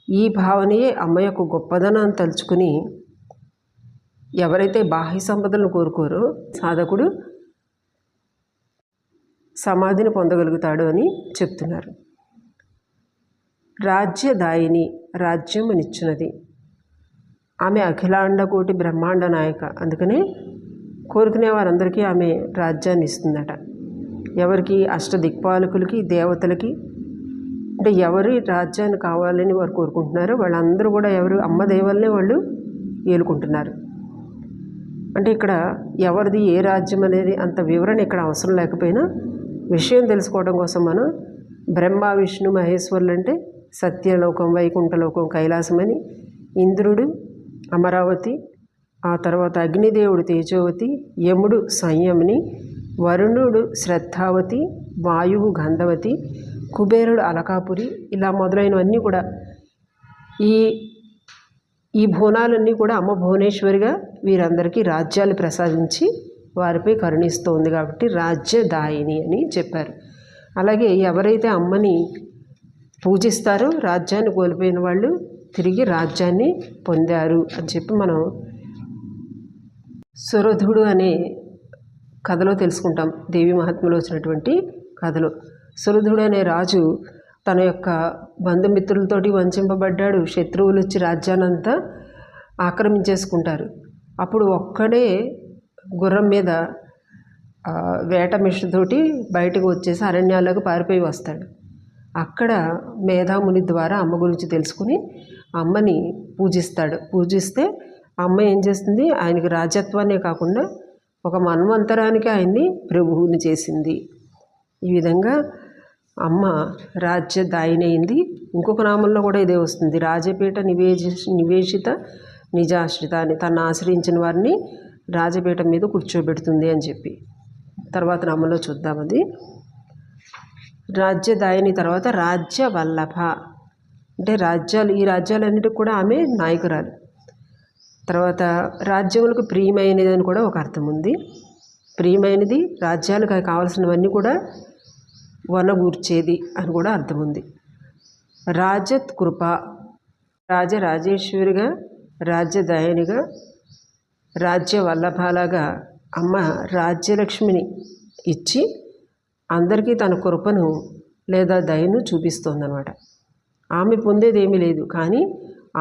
ఈ భావనయే అమ్మ యొక్క గొప్పదనాన్ని తలుచుకుని ఎవరైతే బాహ్య సంపదలను కోరుకోరో సాధకుడు సమాధిని పొందగలుగుతాడు అని చెప్తున్నారు. రాజ్యదాయిని, రాజ్యమునిచ్చినది. ఆమె అఖిలాండ కోటి బ్రహ్మాండ నాయక. అందుకనే కోరుకునే వారందరికీ ఆమె రాజ్యాన్ని ఇస్తుందట. ఎవరికి? అష్టదిక్పాలకులకి, దేవతలకి. అంటే ఎవరి రాజ్యాన్ని కావాలని వారు కోరుకుంటున్నారో వాళ్ళందరూ కూడా ఎవరు? అమ్మ దేవల్నే వాళ్ళు ఏలుకుంటున్నారు. అంటే ఇక్కడ ఎవరిది ఏ రాజ్యం అనేది అంత వివరణ ఇక్కడ అవసరం లేకపోయినా విషయం తెలుసుకోవడం కోసం మనం బ్రహ్మ విష్ణు మహేశ్వరులు అంటే సత్యలోకం, వైకుంఠలోకం, కైలాసమని, ఇంద్రుడు అమరావతి, ఆ తర్వాత అగ్నిదేవుడు తేజోవతి, యముడు సంయమిని, వరుణుడు శ్రద్ధావతి, వాయువు గంధవతి, కుబేరుడు అలకాపురి, ఇలా మొదలైనవన్నీ కూడా ఈ భువనాలన్నీ కూడా అమ్మ భువనేశ్వరిగా వీరందరికీ రాజ్యాలు ప్రసాదించి వారిపై కరుణిస్తోంది కాబట్టి రాజ్యదాయిని అని చెప్పారు. అలాగే ఎవరైతే అమ్మని పూజిస్తారో రాజ్యాన్ని కోల్పోయిన వాళ్ళు తిరిగి రాజ్యాన్ని పొందారు అని చెప్పి మనం సురధుడు అనే కథలో తెలుసుకుంటాం. దేవి మహాత్మ్యలో వచ్చినటువంటి కథలో సురధుడు అనే రాజు తన యొక్క బంధుమిత్రులతోటి వంచింపబడ్డాడు. శత్రువులు వచ్చి రాజ్యాన్నంతా ఆక్రమించేసుకుంటారు. అప్పుడు ఒక్కడే గుర్రం మీద వేట మిషతోటి బయటకు వచ్చేసి అరణ్యాలకు పారిపోయి వస్తాడు. అక్కడ మేధాముని ద్వారా అమ్మ గురించి తెలుసుకుని అమ్మని పూజిస్తాడు. పూజిస్తే అమ్మ ఏం చేస్తుంది? ఆయనకి రాజత్వాన్నే కాకుండా ఒక మన్వంతరానికి ఆయన్ని ప్రభువుని చేసింది. ఈ విధంగా అమ్మ రాజ్యదాయిని అయింది. ఇంకొక నామంలో కూడా ఇదే వస్తుంది, రాజపీఠ నివేశిత నిజాశ్రిత అని. తను ఆశ్రయించిన వారిని రాజపీఠం మీద కూర్చోబెడుతుంది అని చెప్పి తర్వాత నామంలో చూద్దాం. అది రాజ్యదాయిని. తర్వాత రాజ్యవల్లభ అంటే రాజ్యాలు, ఈ రాజ్యాలన్నిటికి కూడా ఆమె నాయకురాలు. తర్వాత రాజ్యములకు ప్రియమైనది అని కూడా ఒక అర్థం ఉంది. ప్రియమైనది, రాజ్యాలకు కావాల్సినవన్నీ కూడా వనగూర్చేది అని కూడా అర్థం ఉంది. రాజత్ కృప, రాజరాజేశ్వరిగా, రాజ్యదాయనిగా, రాజ్యవల్లభలాగా అమ్మ రాజ్యలక్ష్మిని ఇచ్చి అందరికీ తన కృపను లేదా దయను చూపిస్తోందన్నమాట. ఆమె పొందేది ఏమీ లేదు, కానీ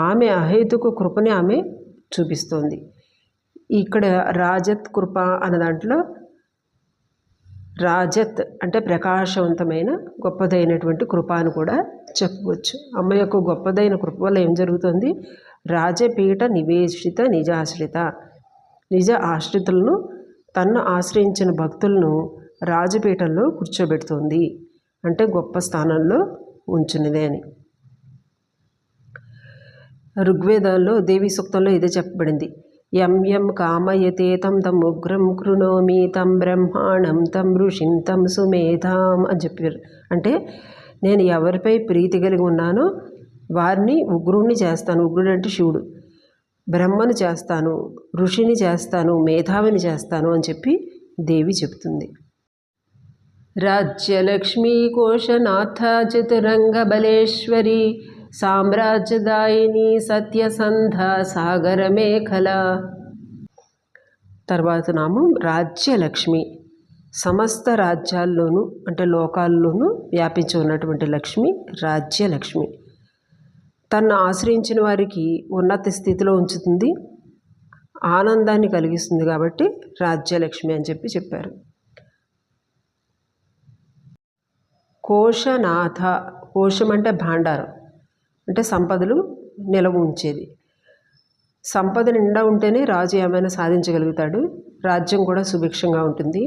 ఆమె అహేతుకు కృపని ఆమె చూపిస్తోంది. ఇక్కడ రాజత్ కృప అన్న దాంట్లో రాజత్ అంటే ప్రకాశవంతమైన గొప్పదైనటువంటి కృప అని కూడా చెప్పవచ్చు. అమ్మ యొక్క గొప్పదైన కృప వల్ల ఏం జరుగుతుంది? రాజపీఠ నివేశిత నిజాశ్రిత, నిజ ఆశ్రితులను, తన్ను ఆశ్రయించిన భక్తులను రాజపీఠంలో కూర్చోబెడుతుంది, అంటే గొప్ప స్థానంలో ఉంచునిదే అని. ఋగ్వేదాల్లో దేవీ సూక్తంలో ఇదే చెప్పబడింది. యం యం కామయతే తం తం ఉగ్రం కృణోమి తం బ్రహ్మాణం తం ఋషిం తం సుమేధాం అని చెప్పారు. అంటే నేను ఎవరిపై ప్రీతి కలిగి ఉన్నానో వారిని ఉగ్రుణ్ణి చేస్తాను. ఉగ్రుడు అంటే శివుడు. బ్రహ్మను చేస్తాను, ఋషిని చేస్తాను, మేధావిని చేస్తాను అని చెప్పి దేవి చెప్తుంది. రాజ్యలక్ష్మీ కోశనాథ చతురంగ బలేశ్వరి సామ్రాజ్యదాయిని సత్యసంధ సాగర మేఖల. తర్వాత నామం రాజ్యలక్ష్మి. సమస్త రాజ్యాల్లోనూ అంటే లోకాల్లోనూ వ్యాపించి ఉన్నటువంటి లక్ష్మి రాజ్యలక్ష్మి. తన్ను ఆశ్రయించిన వారికి ఉన్నత స్థితిలో ఉంచుతుంది, ఆనందాన్ని కలిగిస్తుంది కాబట్టి రాజ్యలక్ష్మి అని చెప్పి చెప్పారు. కోశనాథ. కోశం అంటే భాండారం, అంటే సంపదలు నిలవ ఉంచేది. సంపద నిండా ఉంటేనే రాజు ఏమైనా సాధించగలుగుతాడు, రాజ్యం కూడా సుభిక్షంగా ఉంటుంది.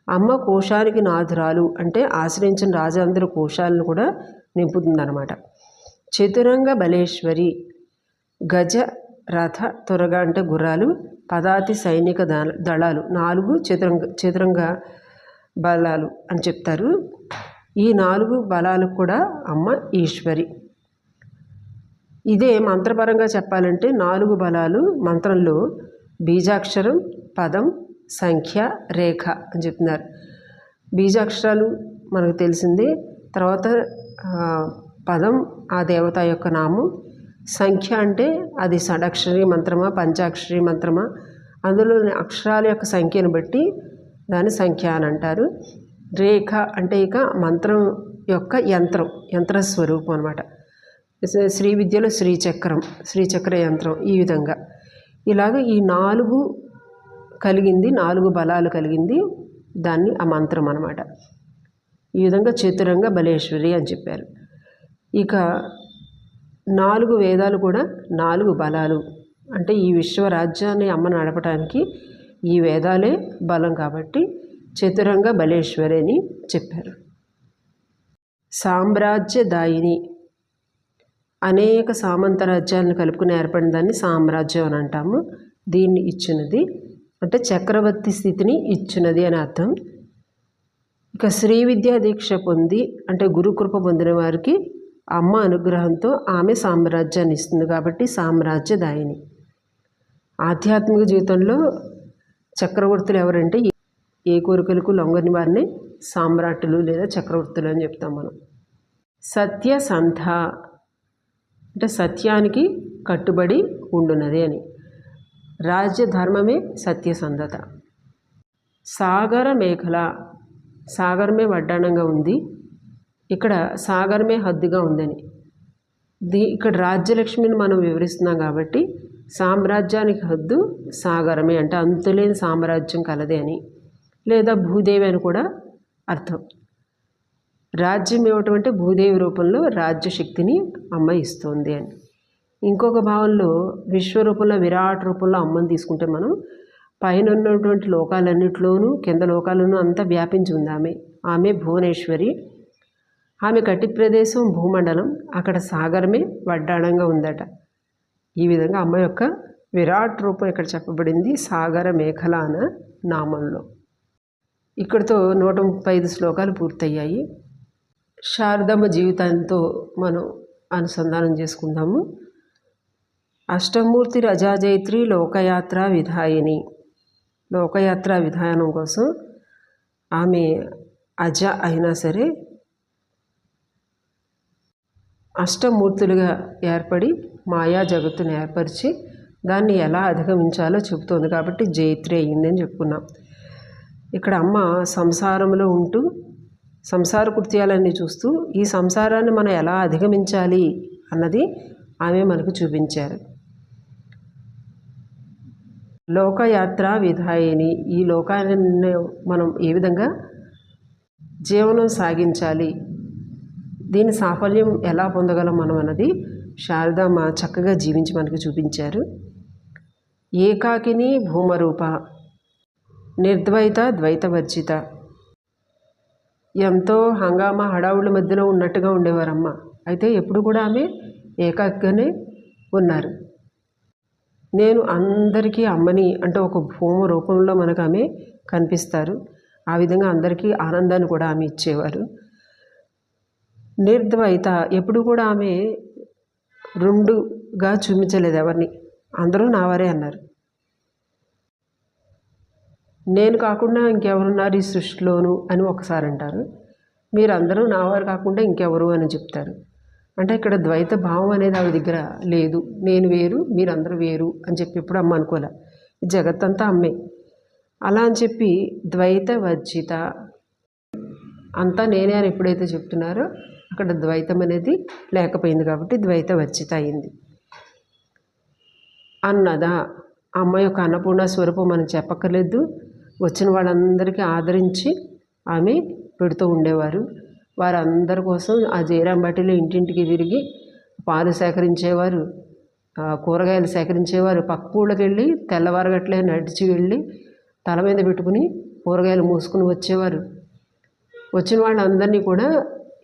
అమ్మ కోశానికి నాథురాలు అంటే ఆశ్రయించిన రాజందరూ కోశాలను కూడా నింపుతుందన్నమాట. చతురంగ బలేశ్వరి. గజ రథ త్వరగా అంటే గుర్రాలు, పదాతి సైనిక దళాలు 4 చతురంగ బలాలు అని చెప్తారు. ఈ 4 బలాలకు కూడా అమ్మ ఈశ్వరి. ఇదే మంత్రపరంగా చెప్పాలంటే 4 బలాలు మంత్రంలో బీజాక్షరం, పదం, సంఖ్య, రేఖ అని చెప్తున్నారు. బీజాక్షరాలు మనకు తెలిసిందే. తర్వాత పదం ఆ దేవత యొక్క నామం. సంఖ్య అంటే అది షడక్షరి మంత్రమా పంచాక్షరి మంత్రమా, అందులోని అక్షరాల యొక్క సంఖ్యను బట్టి దాన్ని సంఖ్య అని అంటారు. రేఖ అంటే ఇక మంత్రం యొక్క యంత్రస్వరూపం అనమాట. శ్రీ విద్యలో శ్రీచక్ర యంత్రం. ఈ విధంగా ఇలాగ ఈ 4 కలిగింది, 4 బలాలు కలిగింది దాన్ని ఆ మంత్రం అనమాట. ఈ విధంగా చతురంగ బలేశ్వరి అని చెప్పారు. ఇక 4 వేదాలు కూడా 4 బలాలు. అంటే ఈ విశ్వరాజ్యాన్ని అమ్మ నడపడానికి ఈ వేదాలే బలం కాబట్టి చతురంగ బలేశ్వరి అని చెప్పారు. సామ్రాజ్యదాయిని. అనేక సామంత రాజ్యాలను కలుపుకుని ఏర్పడిన దాన్ని సామ్రాజ్యం అని అంటాము. దీన్ని ఇచ్చినది అంటే చక్రవర్తి స్థితిని ఇచ్చినది అని అర్థం. ఇక శ్రీ విద్యా దీక్ష పొంది అంటే గురుకృప పొందిన వారికి అమ్మ అనుగ్రహంతో ఆమె సామ్రాజ్యాన్ని ఇస్తుంది కాబట్టి సామ్రాజ్యదాయిని. ఆధ్యాత్మిక జీవితంలో చక్రవర్తులు ఎవరంటే ఏ కోరికలకు లొంగని వారిని సామ్రాట్టులు లేదా చక్రవర్తులు అని చెప్తాం మనం. సత్యసంధ అంటే సత్యానికి కట్టుబడి ఉండున్నది అని. రాజ్యధర్మమే సత్యసంధత. సాగర మేఖల. సాగరమే వడ్డాణంగా ఉంది, ఇక్కడ సాగరమే హద్దుగా ఉందని. ఇక్కడ రాజ్యలక్ష్మిని మనం వివరిస్తున్నాం కాబట్టి సామ్రాజ్యానికి హద్దు సాగరమే అంటే అంతులేని సామ్రాజ్యం కలదే అని, లేదా భూదేవి అని కూడా అర్థం. రాజ్యం ఇవ్వటం అంటే భూదేవి రూపంలో రాజ్యశక్తిని అమ్మ ఇస్తుంది అని. ఇంకొక భావంలో విశ్వరూపంలో విరాట్ రూపంలో అమ్మని తీసుకుంటే మనం పైన ఉన్నటువంటి లోకాలన్నింటిలోనూ కింద లోకాలను అంతా వ్యాపించి ఉంది ఆమె భువనేశ్వరి. ఆమె కటి ప్రదేశం భూమండలం, అక్కడ సాగరమే వడ్డాణంగా ఉందట. ఈ విధంగా అమ్మ యొక్క విరాట్ రూపం ఇక్కడ చెప్పబడింది సాగర మేఖల అన్న నామంలో. ఇక్కడితో 135 శ్లోకాలు పూర్తయ్యాయి. శారదమ్మ జీవితంతో మనం అనుసంధానం చేసుకుందాము. అష్టమూర్తి రజాజైత్రి లోకయాత్ర విధాయిని. లోకయాత్ర విధానం కోసం ఆమె అజ అయినా సరే అష్టమూర్తులుగా ఏర్పడి మాయా జగత్తును ఏర్పరిచి దాన్ని ఎలా అధిగమించాలో చెబుతోంది కాబట్టి జైత్రి అయ్యిందని చెప్పుకున్నాం. ఇక్కడ అమ్మ సంసారంలో ఉంటూ సంసార కృత్యాలన్నీ చూస్తూ ఈ సంసారాన్ని మనం ఎలా అధిగమించాలి అన్నది ఆమె మనకు చూపించారు. లోకయాత్ర విధాయిని. ఈ లోకాన్ని మనం ఏ విధంగా జీవనం సాగించాలి. దీని సాఫల్యం ఎలా పొందగలం మనం అన్నది శారదామ్మ చక్కగా జీవించి మనకు చూపించారు. ఏకాకిని భూమరూప నిర్ద్వైత ద్వైతవర్జిత. ఎంతో హంగామా హడావుళ్ళ మధ్యలో ఉన్నట్టుగా ఉండేవారమ్మ. అయితే ఎప్పుడు కూడా ఆమె ఏకాకిగానే ఉన్నారు. నేను అందరికీ అమ్మని అంటే ఒక భూమ రూపంలో మనకు ఆమె కనిపిస్తారు. ఆ విధంగా అందరికీ ఆనందాన్ని కూడా ఆమె ఇచ్చేవారు. నిర్ద్వైత ఎప్పుడు కూడా ఆమె రెండుగా చూపించలేదు ఎవరిని. అందరూ నావారే అన్నారు. నేను కాకుండా ఇంకెవరున్నారు ఈ సృష్టిలోను అని ఒకసారి అంటారు. మీరందరూ నావారు కాకుండా ఇంకెవరు అని చెప్తారు. అంటే ఇక్కడ ద్వైత భావం అనేది ఆవిడ దగ్గర లేదు. నేను వేరు, మీరందరూ వేరు అని చెప్పి ఎప్పుడు అమ్మ అనుకోలే. జగత్తంతా అమ్మే. అలా అని చెప్పి ద్వైత వర్జిత అంతా నేనే అని ఎప్పుడైతే చెప్తున్నారో అక్కడ ద్వైతం అనేది లేకపోయింది కాబట్టి ద్వైత వర్జిత అయింది. అన్నద అమ్మ యొక్క అన్నపూర్ణ స్వరూపం మనం చెప్పక్కర్లేదు. వచ్చిన వాళ్ళందరికీ ఆదరించి ఆమె పెడుతూ ఉండేవారు. వారందరి కోసం ఆ జయరాంబాటిలో ఇంటింటికి తిరిగి పాలు సేకరించేవారు, కూరగాయలు సేకరించేవారు. పక్క ఊళ్ళకి వెళ్ళి తెల్లవారగట్లే నడిచి వెళ్ళి తల మీద పెట్టుకుని కూరగాయలు మూసుకుని వచ్చేవారు. వచ్చిన వాళ్ళందరినీ కూడా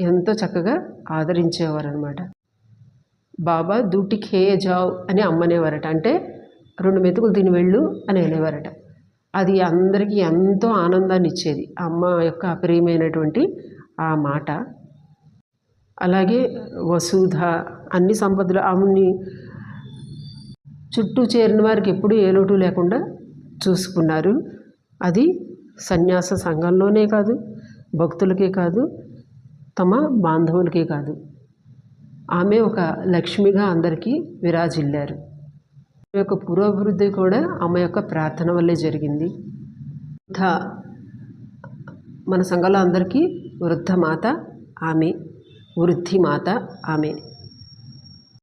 ఎంతో చక్కగా ఆదరించేవారు అనమాట. బాబా దూటి ఖేయ జావ్ అని అమ్మనేవారట. అంటే 2 మెతుకులు తిని వెళ్ళు అని అనేవారట. అది అందరికీ ఎంతో ఆనందాన్ని ఇచ్చేది, అమ్మ యొక్క అప్రియమైనటువంటి ఆ మాట. అలాగే వసుధ అన్ని సంపదలు ఆమెని చుట్టూ చేరిన వారికి ఎప్పుడూ ఏ లోటు లేకుండా చూసుకున్నారు. అది సన్యాస సంఘంలోనే కాదు, భక్తులకే కాదు, తమ బాంధవులకే కాదు. ఆమె ఒక లక్ష్మిగా అందరికీ విరాజిల్లారు. ఆమె యొక్క పురోభివృద్ధి కూడా ఆమె యొక్క ప్రార్థన వల్లే జరిగింది. మన సంఘంలో అందరికీ వృద్ధమాత ఆమె, వృద్ధిమాత ఆమె.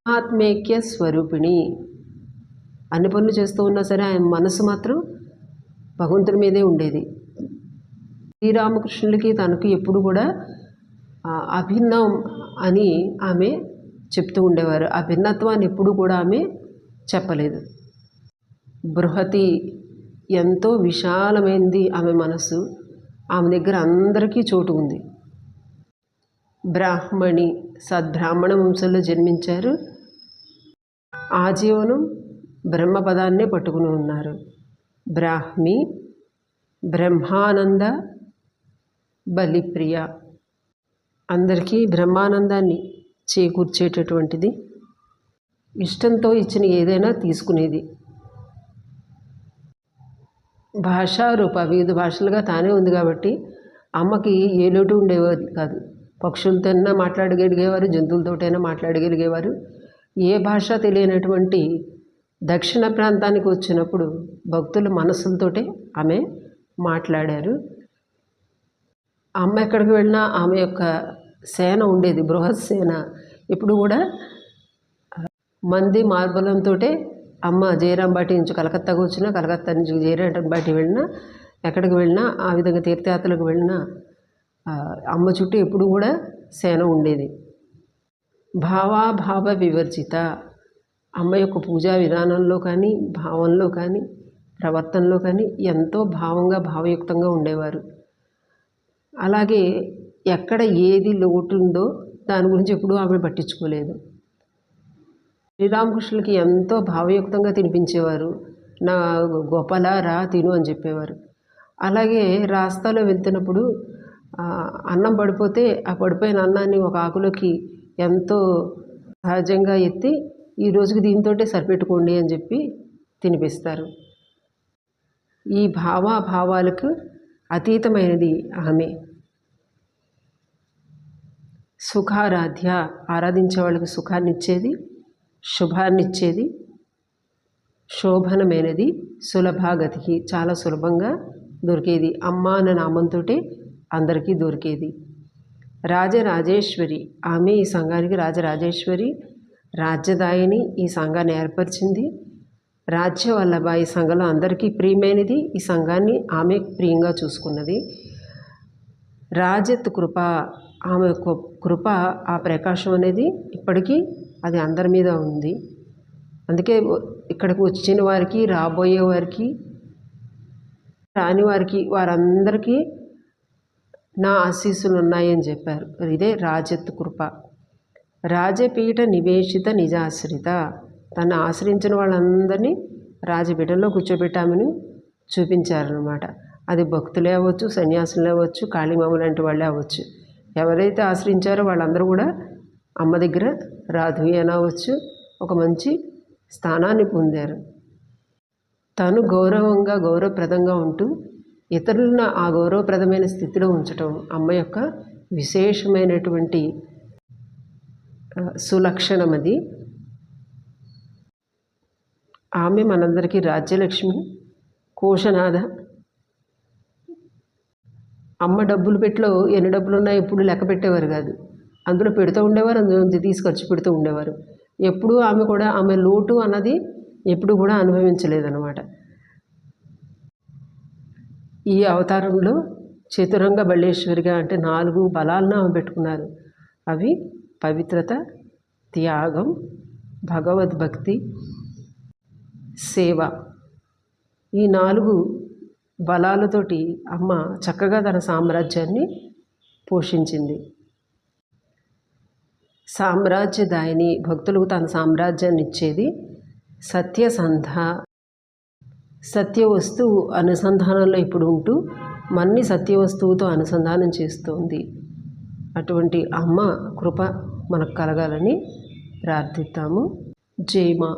ఆత్మేక్య స్వరూపిణి. అన్ని పనులు చేస్తూ ఉన్నా సరే ఆయన మనసు మాత్రం భగవంతుడి మీదే ఉండేది. శ్రీరామకృష్ణులకి తనకు ఎప్పుడు కూడా అభిన్నం అని ఆమె చెప్తూ ఉండేవారు. ఆ భిన్నత్వాన్ని ఎప్పుడు కూడా ఆమె చెప్పలేదు. బృహతి ఎంతో విశాలమైంది ఆమె మనస్సు. ఆమె దగ్గర అందరికీ చోటు ఉంది. బ్రాహ్మణి సద్బ్రాహ్మణ వంశంలో జన్మించారు. ఆజీవనం బ్రహ్మపదాన్నే పట్టుకుని ఉన్నారు. బ్రాహ్మి బ్రహ్మానంద బలిప్రియ. అందరికీ బ్రహ్మానందాన్ని చేకూర్చేటటువంటిది. ఇష్టంతో ఇచ్చిన ఏదైనా తీసుకునేది. భాషారూప వివిధ భాషలుగా తానే ఉంది కాబట్టి అమ్మకి ఏ లోటు ఉండేవారు కాదు. పక్షులతోనైనా మాట్లాడగలిగేవారు, జంతువులతోటైనా మాట్లాడగలిగేవారు. ఏ భాష తెలియనటువంటి దక్షిణ ప్రాంతానికి వచ్చినప్పుడు భక్తుల మనస్సులతోటే ఆమె మాట్లాడారు. అమ్మ ఎక్కడికి వెళ్ళినా ఆమె యొక్క సేన ఉండేది, బృహత్ సేన. ఇప్పుడు కూడా మంది మార్బలంతో అమ్మ జయరాంబాటి నుంచి కలకత్తాకు వచ్చినా, కలకత్తా నుంచి జయరాంబాటి వెళ్ళినా, ఎక్కడికి వెళ్ళినా, ఆ విధంగా తీర్థయాత్రలకు వెళ్ళినా అమ్మ చుట్టూ ఎప్పుడు కూడా సేన ఉండేది. భావాభావ వివర్జిత. అమ్మ యొక్క పూజా విధానంలో కానీ, భావంలో కానీ, ప్రవర్తనలో కానీ ఎంతో భావంగా భావయుక్తంగా ఉండేవారు. అలాగే ఎక్కడ ఏది లోటు ఉందో దాని గురించి ఎప్పుడూ ఆమె పట్టించుకోలేదు. శ్రీరామకృష్ణులకి ఎంతో భావయుక్తంగా తినిపించేవారు. నా గోపాల రా తిను అని చెప్పేవారు. అలాగే రాస్తాలో వెళ్తున్నప్పుడు అన్నం పడిపోతే ఆ పడిపోయిన అన్నాన్ని ఒక ఆకులోకి ఎంతో సహజంగా ఎత్తి ఈ రోజుకి దీంతోటే సరిపెట్టుకోండి అని చెప్పి తినిపిస్తారు. ఈ భావాలకు అతీతమైనది ఆమె. సుఖారాధ్య. ఆరాధించే వాళ్ళకి సుఖాన్ని ఇచ్చేది, శుభాన్ని ఇచ్చేది, శోభనమైనది, సులభాగతికి చాలా సులభంగా దొరికేది. అమ్మ అన్న నామంతో అందరికీ దొరికేది. రాజరాజేశ్వరి. ఆమె ఈ సంఘానికి రాజరాజేశ్వరి, రాజ్యదాయిని. ఈ సంఘాన్ని ఏర్పరిచింది. రాజ్యవల్లభ. ఈ సంఘంలో అందరికీ ప్రియమైనది. ఈ సంఘాన్ని ఆమె ప్రియంగా చూసుకున్నది. రాజత్ కృప, ఆమె కృప, ఆ ప్రకాశం అనేది ఇప్పటికీ అది అందరి మీద ఉంది. అందుకే ఇక్కడికి వచ్చిన వారికి, రాబోయే వారికి, రాని వారికి, వారందరికీ నా ఆశీస్సులు ఉన్నాయని చెప్పారు. ఇదే రాజత్ కృప. రాజపీఠ నివేశిత నిజాశ్రిత, తను ఆశ్రయించిన వాళ్ళందరినీ రాజపీఠంలో కూర్చోబెట్టామని చూపించారనమాట. అది భక్తులే అవ్వచ్చు, సన్యాసులే అవ్వచ్చు, కాళీమామ లాంటి వాళ్ళే అవ్వచ్చు. ఎవరైతే ఆశ్రయించారో వాళ్ళందరూ కూడా అమ్మ దగ్గర రాధువి అని అవ్వచ్చు, ఒక మంచి స్థానాన్ని పొందారు. తను గౌరవప్రదంగా ఉంటూ ఇతరులను ఆ గౌరవప్రదమైన స్థితిలో ఉంచటం అమ్మ యొక్క విశేషమైనటువంటి సులక్షణం. అది ఆమె మనందరికీ రాజ్యలక్ష్మి, కోశనాథ. అమ్మ డబ్బులు పెట్టిలో ఎన్ని డబ్బులు ఉన్నాయో ఎప్పుడు లెక్క పెట్టేవారు కాదు. అందులో పెడుతూ ఉండేవారు, అందులో తీసి ఖర్చు పెడుతూ ఉండేవారు. ఎప్పుడూ ఆమె లోటు అన్నది ఎప్పుడు కూడా అనుభవించలేదన్నమాట. ఈ అవతారంలో చతురంగ బళ్ళేశ్వరిగా అంటే 4 బలాలను ఆమె పెట్టుకున్నారు. అవి పవిత్రత, త్యాగం, భగవద్భక్తి, సేవ. ఈ 4 బలాలతోటి అమ్మ చక్కగా తన సామ్రాజ్యాన్ని పోషించింది. సామ్రాజ్యదాయిని, భక్తులకు తన సామ్రాజ్యాన్ని ఇచ్చేది సత్యసంధ. సత్యవస్తువు అనుసంధానంలో ఇప్పుడు ఉంటూ మన్ని సత్యవస్తువుతో అనుసంధానం చేస్తోంది. అటువంటి అమ్మ కృప మనకు కలగాలని ప్రార్థిద్దాము. జై మా.